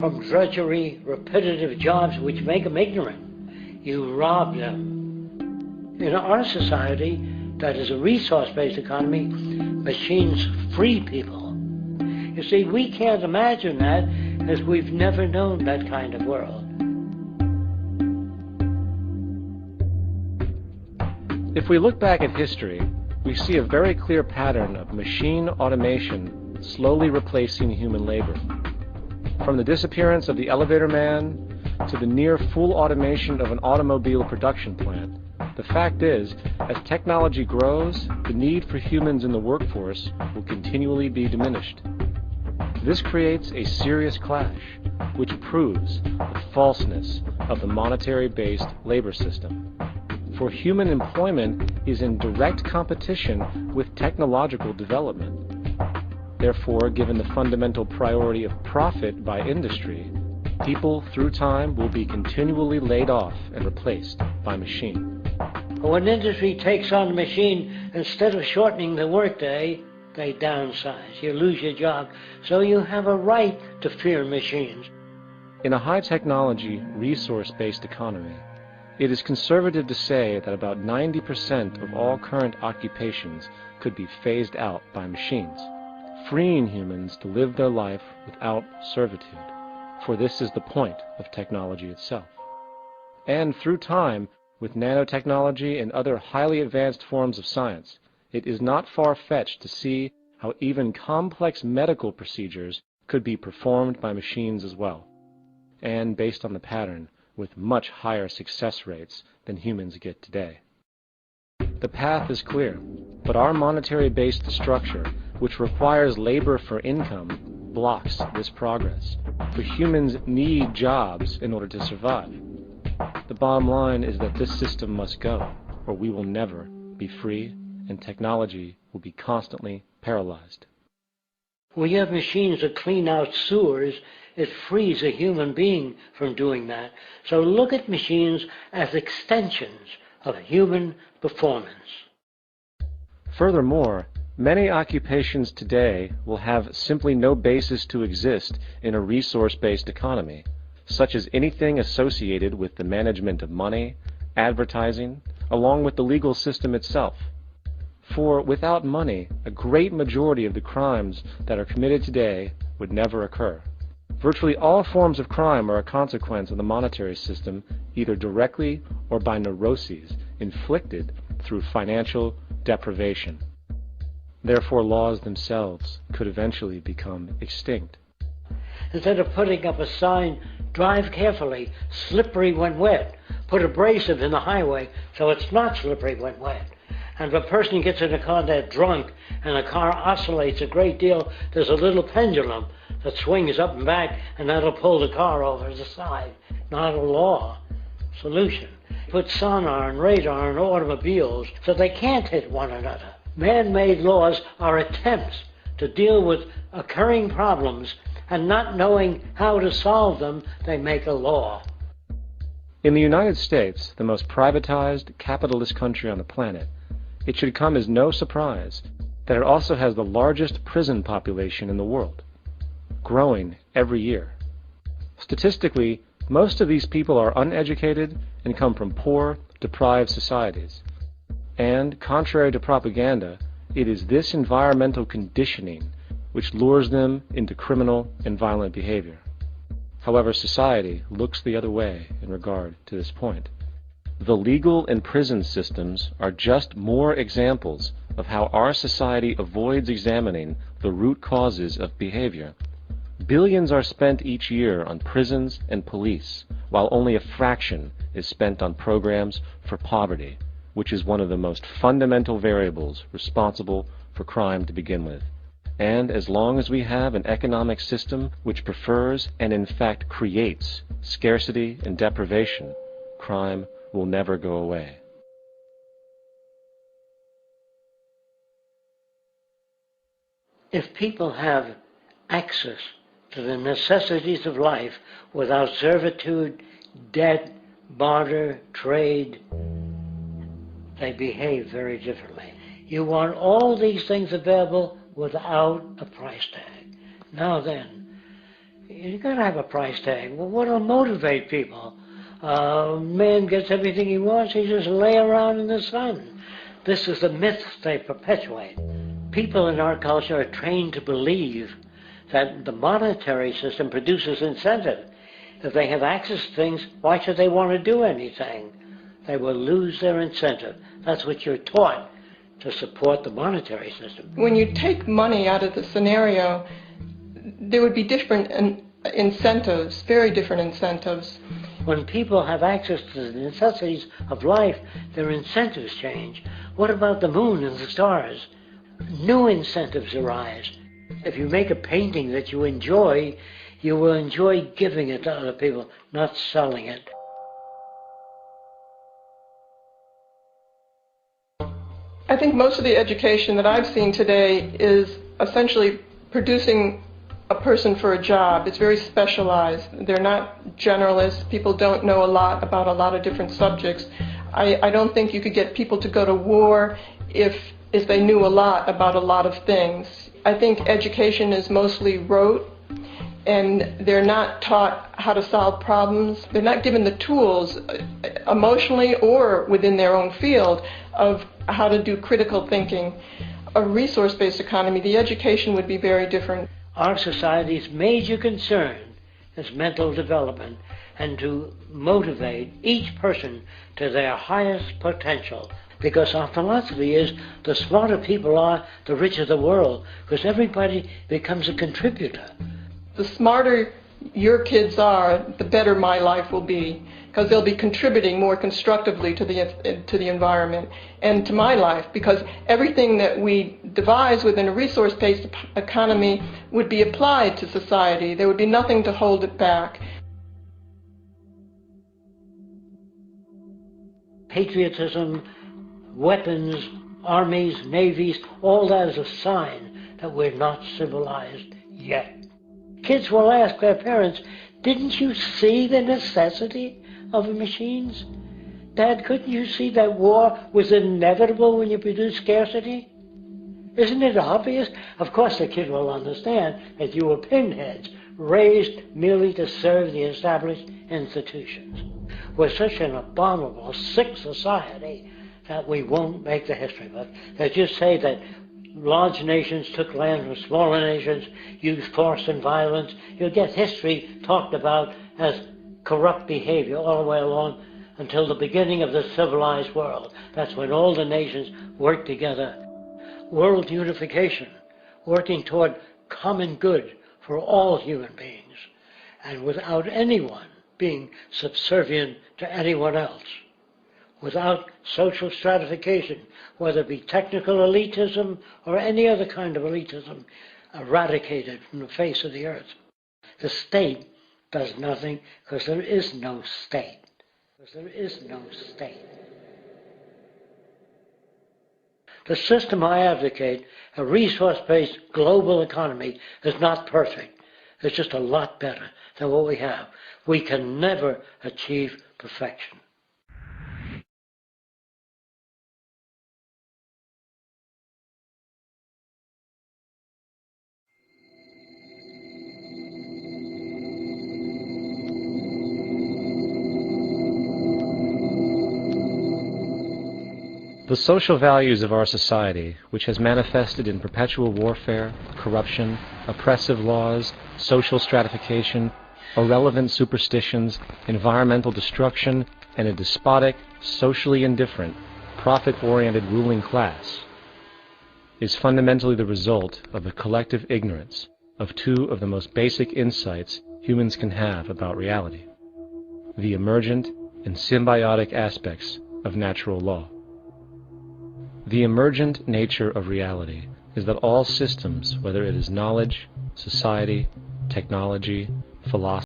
from drudgery, repetitive jobs which make them ignorant. You rob them. In our society, that is a resource-based economy, machines free people. You see, we can't imagine that as we've never known that kind of world. If we look back at history, we see a very clear pattern of machine automation slowly replacing human labor. From the disappearance of the elevator man to the near full automation of an automobile production plant, the fact is, as technology grows, the need for humans in the workforce will continually be diminished. This creates a serious clash, which proves the falseness of the monetary-based labor system. For human employment is in direct competition with technological development. Therefore, given the fundamental priority of profit by industry, people through time will be continually laid off and replaced by machine. When industry takes on a machine, instead of shortening the workday, they downsize. You lose your job. So you have a right to fear machines. In a high-technology, resource-based economy, it is conservative to say that about 90% of all current occupations could be phased out by machines, freeing humans to live their life without servitude, for this is the point of technology itself. And through time, with nanotechnology and other highly advanced forms of science, it is not far-fetched to see how even complex medical procedures could be performed by machines as well, and based on the pattern, with much higher success rates than humans get today. The path is clear, but our monetary-based structure, which requires labor for income, blocks this progress, for humans need jobs in order to survive. The bottom line is that this system must go, or we will never be free, and technology will be constantly paralyzed. We have machines that clean out sewers. It frees a human being from doing that. So look at machines as extensions of human performance. Furthermore, many occupations today will have simply no basis to exist in a resource-based economy, such as anything associated with the management of money, advertising, along with the legal system itself. For without money, a great majority of the crimes that are committed today would never occur. Virtually all forms of crime are a consequence of the monetary system, either directly or by neuroses inflicted through financial deprivation. Therefore, laws themselves could eventually become extinct. Instead of putting up a sign, drive carefully, slippery when wet, put abrasive in the highway so it's not slippery when wet. And if a person gets in a car that's drunk and the car oscillates a great deal, there's a little pendulum that swings up and back, and that'll pull the car over to the side. Not a law. Solution. Put sonar and radar in automobiles so they can't hit one another. Man-made laws are attempts to deal with occurring problems, and not knowing how to solve them, they make a law. In the United States, the most privatized, capitalist country on the planet, it should come as no surprise that it also has the largest prison population in the world, growing every year. Statistically, most of these people are uneducated and come from poor, deprived societies. And, contrary to propaganda, it is this environmental conditioning which lures them into criminal and violent behavior. However, society looks the other way in regard to this point. The legal and prison systems are just more examples of how our society avoids examining the root causes of behavior. Billions are spent each year on prisons and police, while only a fraction is spent on programs for poverty, which is one of the most fundamental variables responsible for crime to begin with. And as long as we have an economic system which prefers and in fact creates scarcity and deprivation, crime will never go away. If people have access to the necessities of life without servitude, debt, barter, trade, they behave very differently. You want all these things available without a price tag. Now then, You got to have a price tag. Well, what'll motivate people? Man gets everything he wants, he just lay around in the sun. This is the myth they perpetuate. People in our culture are trained to believe that the monetary system produces incentive. If they have access to things, why should they want to do anything? They will lose their incentive. That's what you're taught to support the monetary system. When you take money out of the scenario, there would be different incentives, very different incentives. When people have access to the necessities of life, their incentives change. What about the moon and the stars? New incentives arise. If you make a painting that you enjoy, you will enjoy giving it to other people, not selling it. I think most of the education that I've seen today is essentially producing a person for a job. It's very specialized. They're not generalists. People don't know a lot about a lot of different subjects. I don't think you could get people to go to war if they knew a lot about a lot of things. I think education is mostly rote, and they're not taught how to solve problems. They're not given the tools emotionally or within their own field of how to do critical thinking. A resource-based economy, the education would be very different. Our society's major concern is mental development and to motivate each person to their highest potential. Because our philosophy is the smarter people are, the richer the world, because everybody becomes a contributor. The smarter your kids are, the better my life will be, because they'll be contributing more constructively to the environment and to my life, because everything that we devise within a resource-based economy would be applied to society. There would be nothing to hold it back. Patriotism, weapons, armies, navies, all that is a sign that we're not civilized yet. Kids will ask their parents, didn't you see the necessity of the machines? Dad, couldn't you see that war was inevitable when you produce scarcity? Isn't it obvious? Of course the kid will understand that you were pinheads, raised merely to serve the established institutions. We're such an abominable, sick society that we won't make the history book. They just say that large nations took land from smaller nations, used force and violence. You'll get history talked about as corrupt behavior all the way along until the beginning of the civilized world. That's when all the nations work together. World unification, working toward common good for all human beings, and without anyone being subservient to anyone else. Without social stratification, whether it be technical elitism or any other kind of elitism, eradicated from the face of the earth. The state does nothing because there is no state. The system I advocate, a resource-based global economy, is not perfect. It's just a lot better than what we have. We can never achieve perfection. The social values of our society, which has manifested in perpetual warfare, corruption, oppressive laws, social stratification, irrelevant superstitions, environmental destruction, and a despotic, socially indifferent, profit-oriented ruling class, is fundamentally the result of the collective ignorance of two of the most basic insights humans can have about reality: the emergent and symbiotic aspects of natural law. The emergent nature of reality is that all systems, whether it is knowledge, society, technology, philosophy,